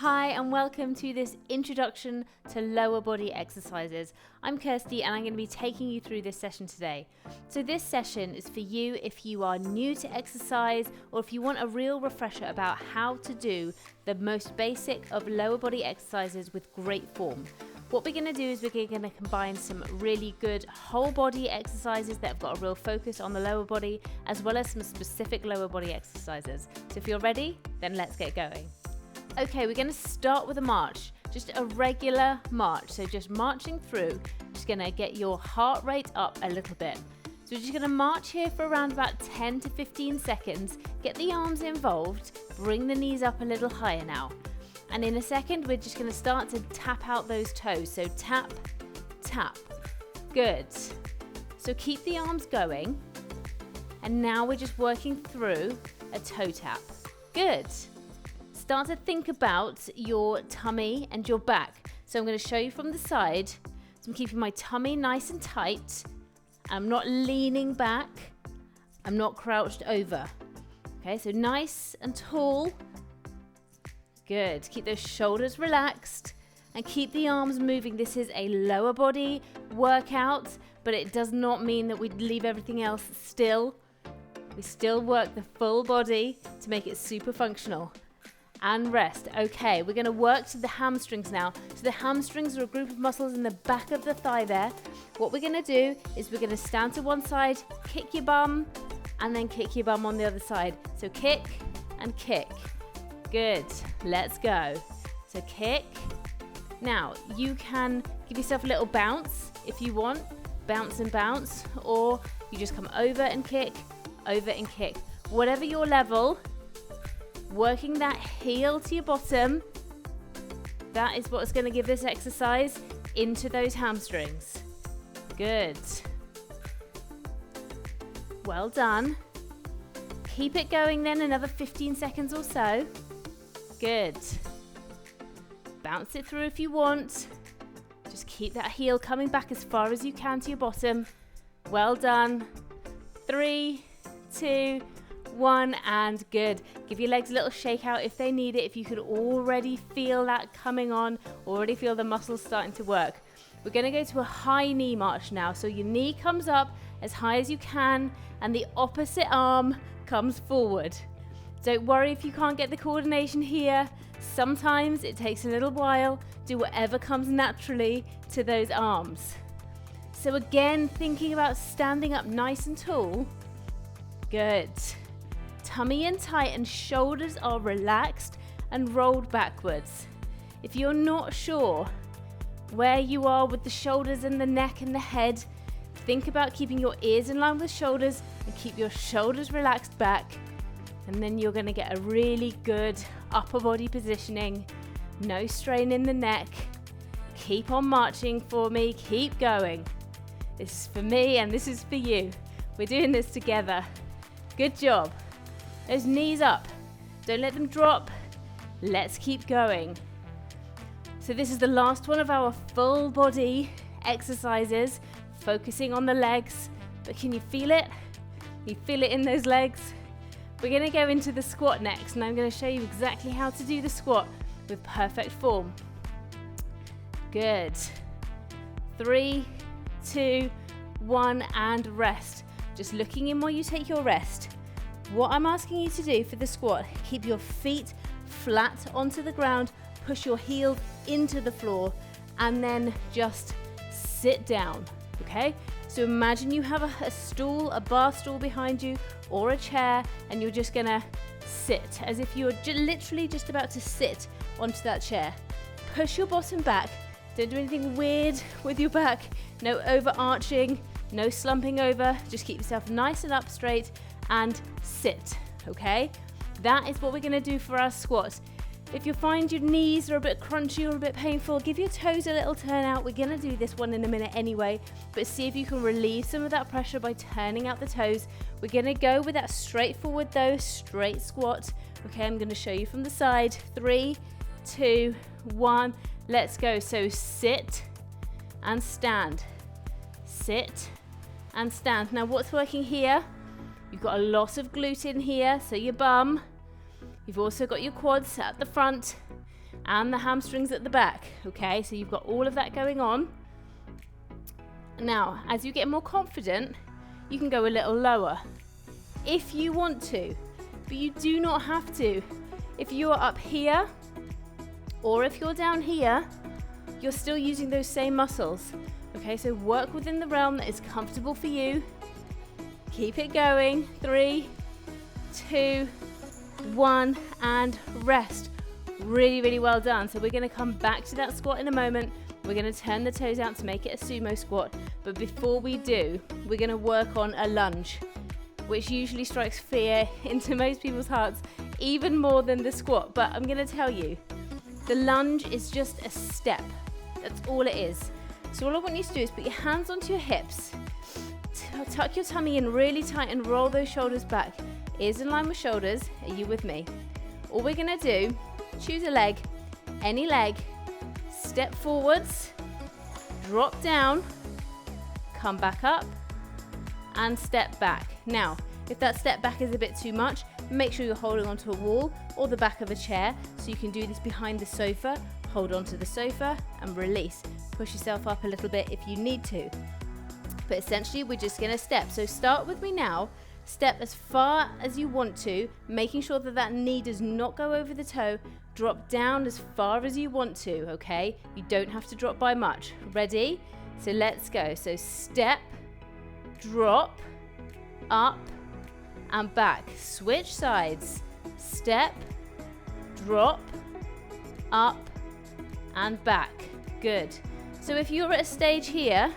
Hi and welcome to this introduction to lower body exercises. I'm Kirsty and I'm going to be taking you through this session today. So this session is for you if you are new to exercise or if you want a real refresher about how to do the most basic of lower body exercises with great form. What we're going to do is we're going to combine some really good whole body exercises that have got a real focus on the lower body, as well as some specific lower body exercises. So if you're ready, then let's get going. Okay, we're going to start with a march, just a regular march. So just marching through, just going to get your heart rate up a little bit. So we're just going to march here for around about 10 to 15 seconds, get the arms involved, bring the knees up a little higher now. And in a second, we're just going to start to tap out those toes. So tap, tap. Good. So keep the arms going. And now we're just working through a toe tap. Good. Start to think about your tummy and your back. So I'm going to show you from the side. So I'm keeping my tummy nice and tight. I'm not leaning back. I'm not crouched over. Okay, so nice and tall. Good. Keep those shoulders relaxed and keep the arms moving. This is a lower body workout, but it does not mean that we leave everything else still. We still work the full body to make it super functional. And rest. Okay, we're going to work to the hamstrings now. So the hamstrings are a group of muscles in the back of the thigh there. What we're going to do is we're going to stand to one side, kick your bum, and then kick your bum on the other side. So kick and kick. Good. Let's go. So kick. Now, you can give yourself a little bounce if you want. Bounce and bounce. Or you just come over and kick, over and kick. Whatever your level, working that heel to your bottom, that is what's going to give this exercise into those hamstrings. Good. Well done. Keep it going then, another 15 seconds or so. Good. Bounce it through if you want. Just keep that heel coming back as far as you can to your bottom. Well done. 3, 2, 1, and good. Give your legs a little shake out if they need it. If you could already feel that coming on, already feel the muscles starting to work. We're going to go to a high knee march now. So your knee comes up as high as you can and the opposite arm comes forward. Don't worry if you can't get the coordination here. Sometimes it takes a little while. Do whatever comes naturally to those arms. So again, thinking about standing up nice and tall. Good. Tummy in tight and shoulders are relaxed and rolled backwards. If you're not sure where you are with the shoulders and the neck and the head, think about keeping your ears in line with shoulders and keep your shoulders relaxed back. And then you're going to get a really good upper body positioning. No strain in the neck. Keep on marching for me. Keep going. This is for me and this is for you. We're doing this together. Good job. Those knees up. Don't let them drop. Let's keep going. So this is the last one of our full body exercises, focusing on the legs. But can you feel it? You feel it in those legs? We're going to go into the squat next, and I'm going to show you exactly how to do the squat with perfect form. Good. 3, 2, 1, and rest. Just looking in while you take your rest. What I'm asking you to do for the squat, keep your feet flat onto the ground, push your heels into the floor, and then just sit down, okay? So imagine you have a stool, a bar stool behind you, or a chair, and you're just gonna sit as if you're literally just about to sit onto that chair. Push your bottom back. Don't do anything weird with your back. No overarching, no slumping over. Just keep yourself nice and up straight and sit, okay? That is what we're gonna do for our squat. If you find your knees are a bit crunchy or a bit painful, give your toes a little turn out. We're gonna do this one in a minute anyway, but see if you can relieve some of that pressure by turning out the toes. We're gonna go with that straightforward though, straight squat. Okay, I'm gonna show you from the side. 3, 2, 1, let's go. So sit and stand. Sit and stand. Now what's working here? You've got a lot of glute in here, so your bum. You've also got your quads at the front and the hamstrings at the back. Okay, so you've got all of that going on. Now, as you get more confident, you can go a little lower if you want to, but you do not have to. If you are up here or if you're down here, you're still using those same muscles. Okay, so work within the realm that is comfortable for you. Keep it going. 3, 2, 1, and rest. Really, really well done. So we're going to come back to that squat in a moment. We're going to turn the toes out to make it a sumo squat. But before we do, we're going to work on a lunge, which usually strikes fear into most people's hearts, even more than the squat. But I'm going to tell you, the lunge is just a step. That's all it is. So all I want you to do is put your hands onto your hips, tuck your tummy in really tight and roll those shoulders back. Ears in line with shoulders. Are you with me? All we're going to do, choose a leg, any leg, step forwards, drop down, come back up, and step back. Now, if that step back is a bit too much, make sure you're holding onto a wall or the back of a chair, so you can do this behind the sofa. Hold onto the sofa and release. Push yourself up a little bit if you need to. But essentially, we're just going to step. So start with me now. Step as far as you want to, making sure that that knee does not go over the toe. Drop down as far as you want to, okay? You don't have to drop by much. Ready? So let's go. So step, drop, up, and back. Switch sides. Step, drop, up, and back. Good. So if you're at a stage here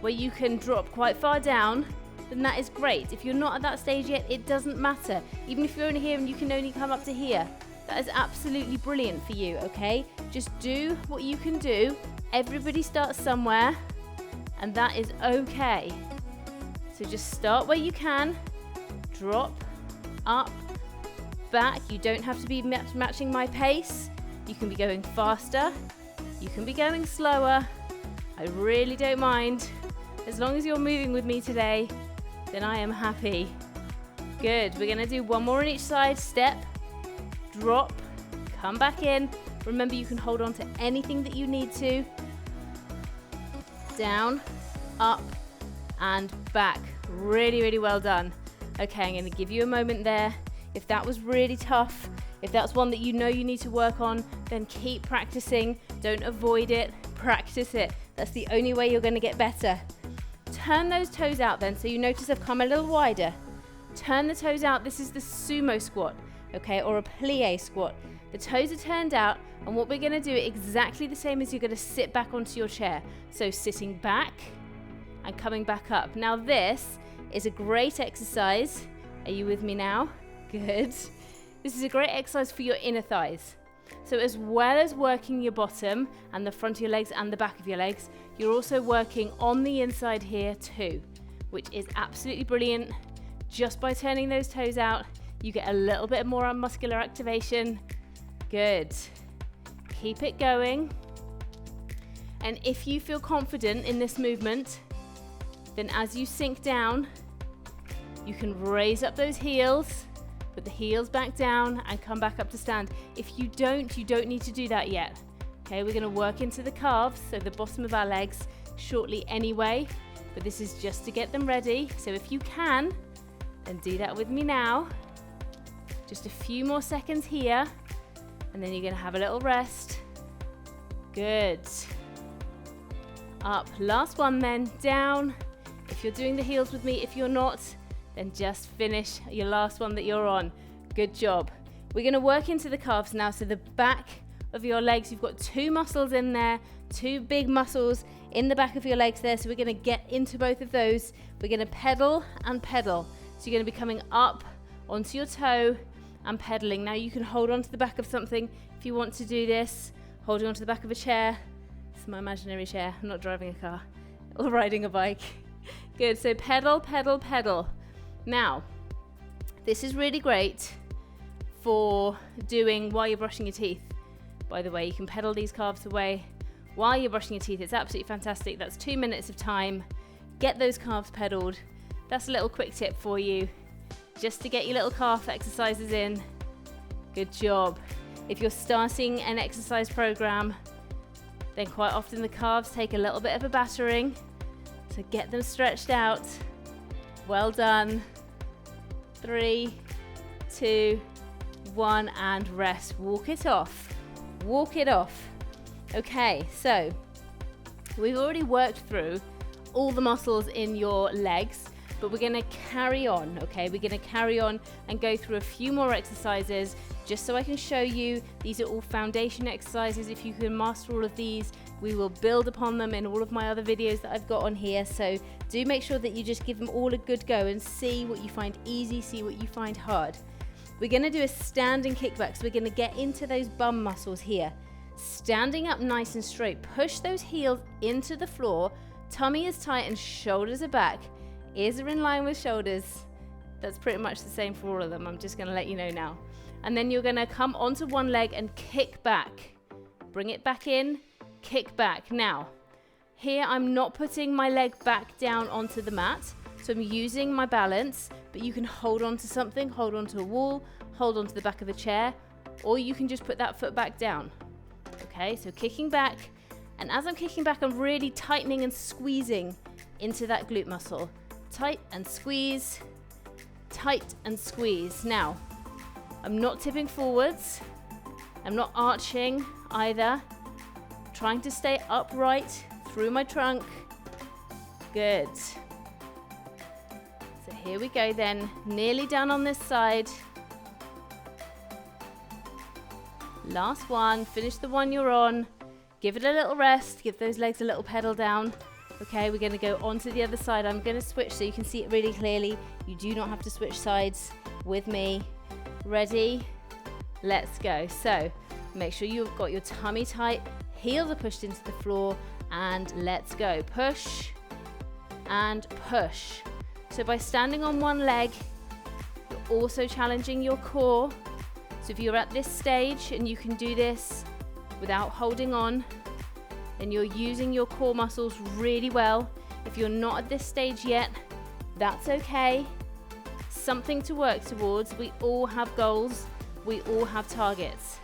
where you can drop quite far down, then that is great. If you're not at that stage yet, it doesn't matter. Even if you're only here and you can only come up to here, that is absolutely brilliant for you, okay? Just do what you can do. Everybody starts somewhere, and that is okay. So just start where you can, drop, up, back. You don't have to be matching my pace. You can be going faster, you can be going slower. I really don't mind. As long as you're moving with me today, then I am happy. Good, we're gonna do one more on each side. Step, drop, come back in. Remember, you can hold on to anything that you need to. Down, up, and back. Really, really well done. Okay, I'm gonna give you a moment there. If that was really tough, if that's one that you know you need to work on, then keep practicing. Don't avoid it, practice it. That's the only way you're gonna get better. Turn those toes out then, so you notice I've come a little wider. Turn the toes out. This is the sumo squat, okay, or a plie squat. The toes are turned out, and what we're gonna do exactly the same as you're gonna sit back onto your chair. So sitting back and coming back up. Now this is a great exercise. Are you with me now? Good. This is a great exercise for your inner thighs. So as well as working your bottom and the front of your legs and the back of your legs, you're also working on the inside here too, which is absolutely brilliant. Just by turning those toes out, you get a little bit more muscular activation. Good. Keep it going. And if you feel confident in this movement, then as you sink down, you can raise up those heels, put the heels back down and come back up to stand. If you don't need to do that yet. Okay, we're gonna work into the calves, so the bottom of our legs shortly anyway, but this is just to get them ready. So if you can, then do that with me now. Just a few more seconds here, and then you're gonna have a little rest. Good. Up, last one then, down. If you're doing the heels with me, if you're not, then just finish your last one that you're on. Good job. We're gonna work into the calves now, so the back of your legs, you've got two muscles in there, two big muscles in the back of your legs there, so we're gonna get into both of those. We're gonna pedal and pedal. So you're gonna be coming up onto your toe and pedaling. Now you can hold on to the back of something if you want to do this, holding onto the back of a chair. It's my imaginary chair, I'm not driving a car or riding a bike. Good, so pedal, pedal, pedal. Now, this is really great for doing while you're brushing your teeth. By the way, you can pedal these calves away while you're brushing your teeth. It's absolutely fantastic. That's 2 minutes of time. Get those calves pedaled. That's a little quick tip for you, just to get your little calf exercises in. Good job. If you're starting an exercise program, then quite often the calves take a little bit of a battering. So get them stretched out. Well done. 3, 2, 1, and rest. Walk it off. Walk it off. Okay, so we've already worked through all the muscles in your legs, but we're going to carry on, okay? We're going to carry on and go through a few more exercises just so I can show you. These are all foundation exercises. If you can master all of these, we will build upon them in all of my other videos that I've got on here. So do make sure that you just give them all a good go and see what you find easy, see what you find hard. We're going to do a standing kickback, so we're going to get into those bum muscles here. Standing up nice and straight, push those heels into the floor, tummy is tight and shoulders are back, ears are in line with shoulders. That's pretty much the same for all of them, I'm just going to let you know now. And then you're going to come onto one leg and kick back. Bring it back in, kick back. Now, here I'm not putting my leg back down onto the mat, so I'm using my balance, but you can hold on to something, hold on to a wall, hold on to the back of a chair, or you can just put that foot back down. Okay, so kicking back, and as I'm kicking back, I'm really tightening and squeezing into that glute muscle. Tight and squeeze, tight and squeeze. Now, I'm not tipping forwards, I'm not arching either. I'm trying to stay upright through my trunk. Good. So here we go then, nearly done on this side. Last one, finish the one you're on. Give it a little rest, give those legs a little pedal down. Okay, we're gonna go on to the other side. I'm gonna switch so you can see it really clearly. You do not have to switch sides with me. Ready? Let's go. So make sure you've got your tummy tight, heels are pushed into the floor, and let's go. Push and push. So by standing on one leg, you're also challenging your core. So if you're at this stage and you can do this without holding on, then you're using your core muscles really well. If you're not at this stage yet, that's okay. Something to work towards. We all have goals. We all have targets.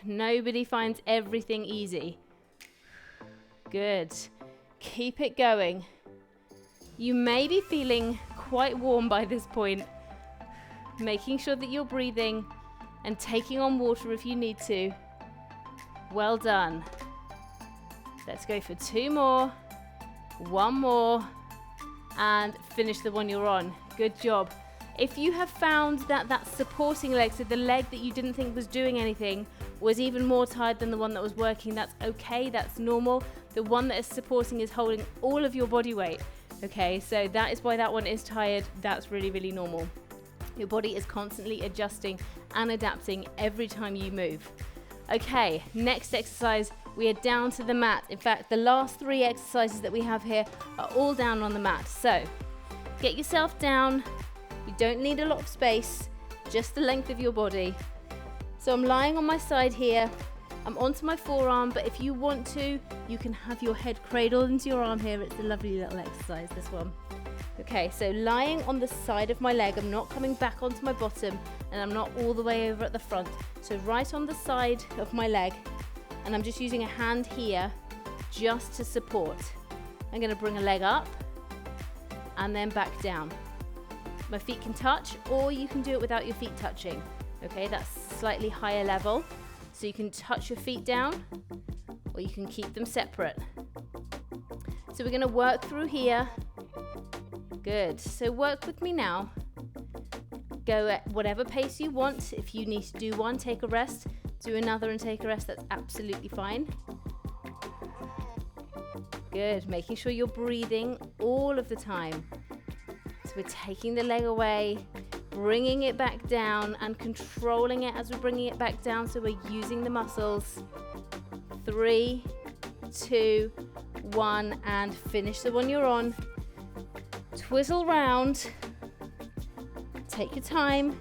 Nobody finds everything easy. Good. Keep it going. You may be feeling quite warm by this point. Making sure that you're breathing and taking on water if you need to. Well done. Let's go for 2 more, 1 more, and finish the one you're on. Good job. If you have found that that supporting leg, so the leg that you didn't think was doing anything, was even more tired than the one that was working, that's okay, that's normal. The one that is supporting is holding all of your body weight. Okay, so that is why that one is tired. That's really, really normal. Your body is constantly adjusting and adapting every time you move. Okay, next exercise, we are down to the mat. In fact, the last 3 exercises that we have here are all down on the mat. So get yourself down. You don't need a lot of space, just the length of your body. So I'm lying on my side here. I'm onto my forearm, but if you want to, you can have your head cradled into your arm here. It's a lovely little exercise, this one. Okay, so lying on the side of my leg, I'm not coming back onto my bottom, and I'm not all the way over at the front. So right on the side of my leg, and I'm just using a hand here just to support. I'm going to bring a leg up and then back down. My feet can touch, or you can do it without your feet touching. Okay, that's slightly higher level. So you can touch your feet down, or you can keep them separate. So we're going to work through here. Good. So work with me now. Go at whatever pace you want. If you need to do one, take a rest. Do another and take a rest. That's absolutely fine. Good. Making sure you're breathing all of the time. So we're taking the leg away, bringing it back down and controlling it as we're bringing it back down. So we're using the muscles. 3, 2, 1, and finish the one you're on. Twizzle round. Take your time.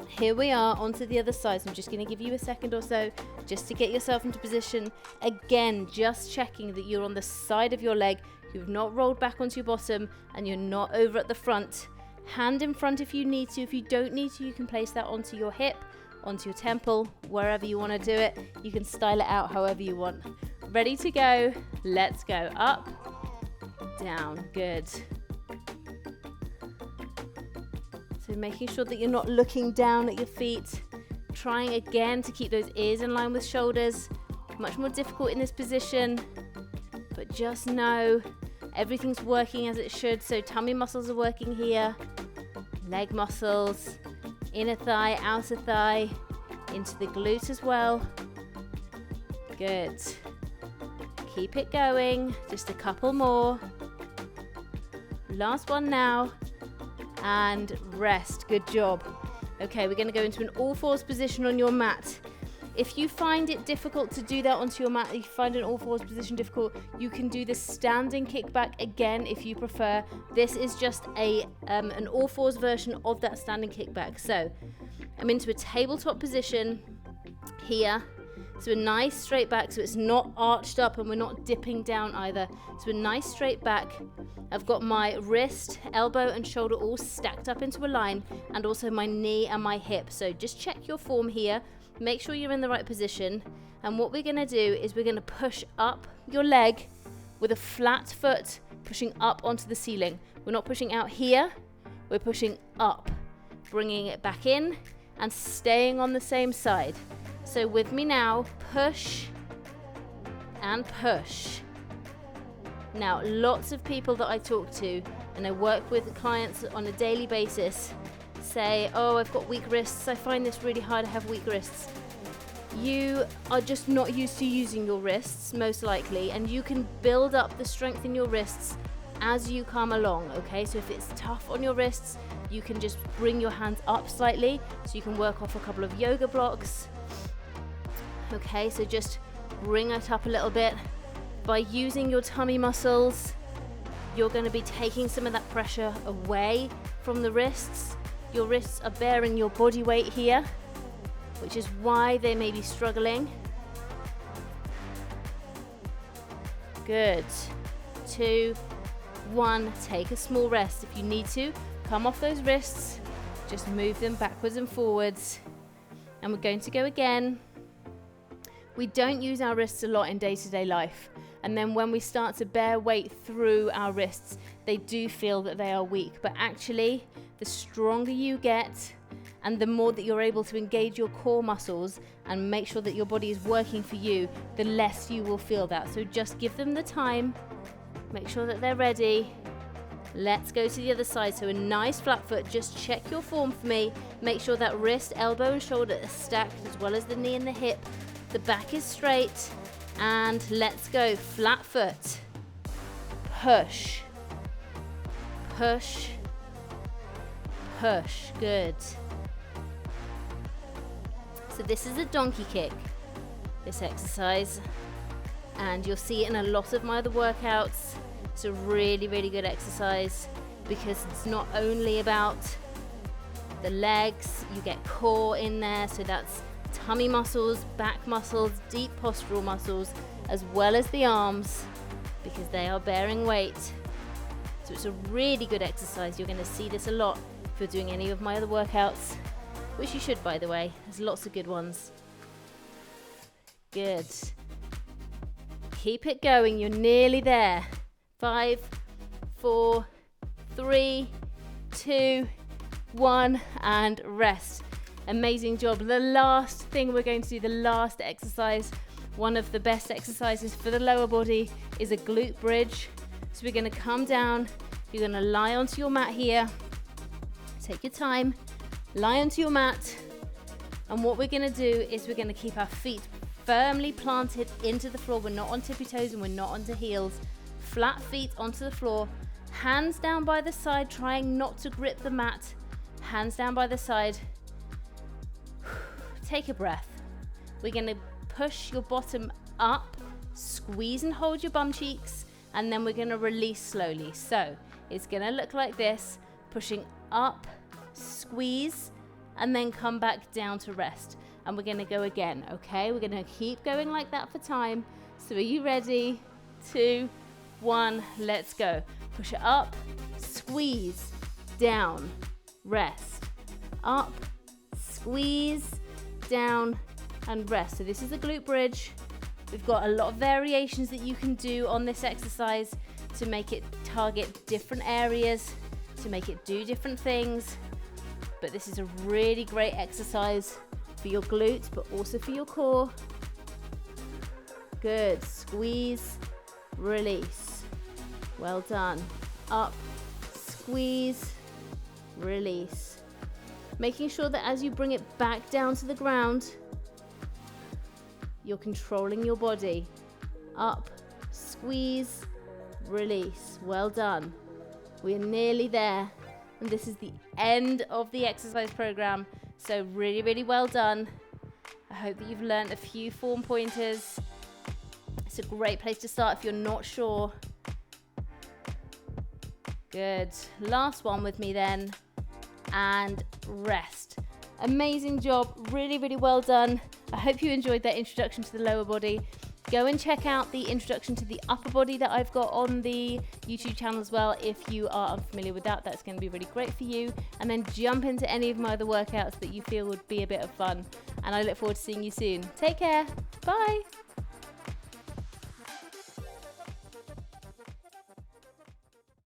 Here we are onto the other side. So I'm just going to give you a second or so just to get yourself into position. Again, just checking that you're on the side of your leg. You've not rolled back onto your bottom and you're not over at the front. Hand in front if you need to. If you don't need to, you can place that onto your hip onto your temple, wherever you want to do it. You can style it out however you want. Ready to go? Let's go. Up, down. Good. So making sure that you're not looking down at your feet. Trying again to keep those ears in line with shoulders. Much more difficult in this position, but just know everything's working as it should. So tummy muscles are working here, leg muscles, inner thigh, outer thigh, into the glute as well. Good. Keep it going. Just a couple more. Last one now. And rest. Good job. Okay, we're going to go into an all fours position on your mat. If you find it difficult to do that onto your mat, if you find an all fours position difficult, you can do the standing kickback again if you prefer. This is just an all fours version of that standing kickback. So I'm into a tabletop position here. So a nice straight back, so it's not arched up and we're not dipping down either. So a nice straight back. I've got my wrist, elbow and shoulder all stacked up into a line, and also my knee and my hip. So just check your form here. Make sure you're in the right position. And what we're going to do is we're going to push up your leg with a flat foot, pushing up onto the ceiling. We're not pushing out here, we're pushing up, bringing it back in and staying on the same side. So with me now, push and push. Now, lots of people that I talk to and I work with clients on a daily basis say, oh, I've got weak wrists. I find this really hard to have weak wrists. You are just not used to using your wrists, most likely, and you can build up the strength in your wrists as you come along, okay? So if it's tough on your wrists, you can just bring your hands up slightly so you can work off a couple of yoga blocks. Okay, so just bring it up a little bit. By using your tummy muscles, you're going to be taking some of that pressure away from the wrists. Your wrists are bearing your body weight here, which is why they may be struggling. Good. 2, 1, take a small rest. If you need to, come off those wrists, just move them backwards and forwards. And we're going to go again. We don't use our wrists a lot in day-to-day life. And then when we start to bear weight through our wrists, they do feel that they are weak. But actually, the stronger you get and the more that you're able to engage your core muscles and make sure that your body is working for you, the less you will feel that. So just give them the time. Make sure that they're ready. Let's go to the other side. So a nice flat foot. Just check your form for me. Make sure that wrist, elbow and shoulder are stacked, as well as the knee and the hip. The back is straight, and let's go. Flat foot. Push. Push. Push. Good. So this is a donkey kick, this exercise, and you'll see it in a lot of my other workouts. It's a really, really good exercise because it's not only about the legs, you get core in there, so that's tummy muscles, back muscles, deep postural muscles, as well as the arms, because they are bearing weight. So it's a really good exercise. You're going to see this a lot if you're doing any of my other workouts, which you should, by the way. There's lots of good ones. Good. Keep it going. You're nearly there. 5, 4, 3, 2, 1, and rest. Amazing job. The last thing we're going to do, the last exercise, one of the best exercises for the lower body, is a glute bridge. So we're going to come down. You're going to lie onto your mat here. Take your time. Lie onto your mat. And what we're going to do is we're going to keep our feet firmly planted into the floor. We're not on tippy toes and we're not onto heels. Flat feet onto the floor. Hands down by the side, trying not to grip the mat. Hands down by the side. Take a breath. We're going to push your bottom up, squeeze and hold your bum cheeks, and then we're going to release slowly. So it's going to look like this, pushing up, squeeze, and then come back down to rest. And we're going to go again, okay? We're going to keep going like that for time. So are you ready? 2, 1, let's go. Push it up, squeeze, down, rest, up, squeeze, down and rest. So this is a glute bridge. We've got a lot of variations that you can do on this exercise to make it target different areas, to make it do different things. But this is a really great exercise for your glutes, but also for your core. Good. Squeeze, release. Well done. Up, squeeze, release. Making sure that as you bring it back down to the ground, you're controlling your body. Up, squeeze, release. Well done. We're nearly there. And this is the end of the exercise program. So really, really well done. I hope that you've learned a few form pointers. It's a great place to start if you're not sure. Good. Last one with me then. And rest. Amazing job. Really, really well done. I hope you enjoyed that introduction to the lower body. Go and check out the introduction to the upper body that I've got on the YouTube channel as well. If you are unfamiliar with that, that's going to be really great for you. And then jump into any of my other workouts that you feel would be a bit of fun. And I look forward to seeing you soon. Take care. Bye.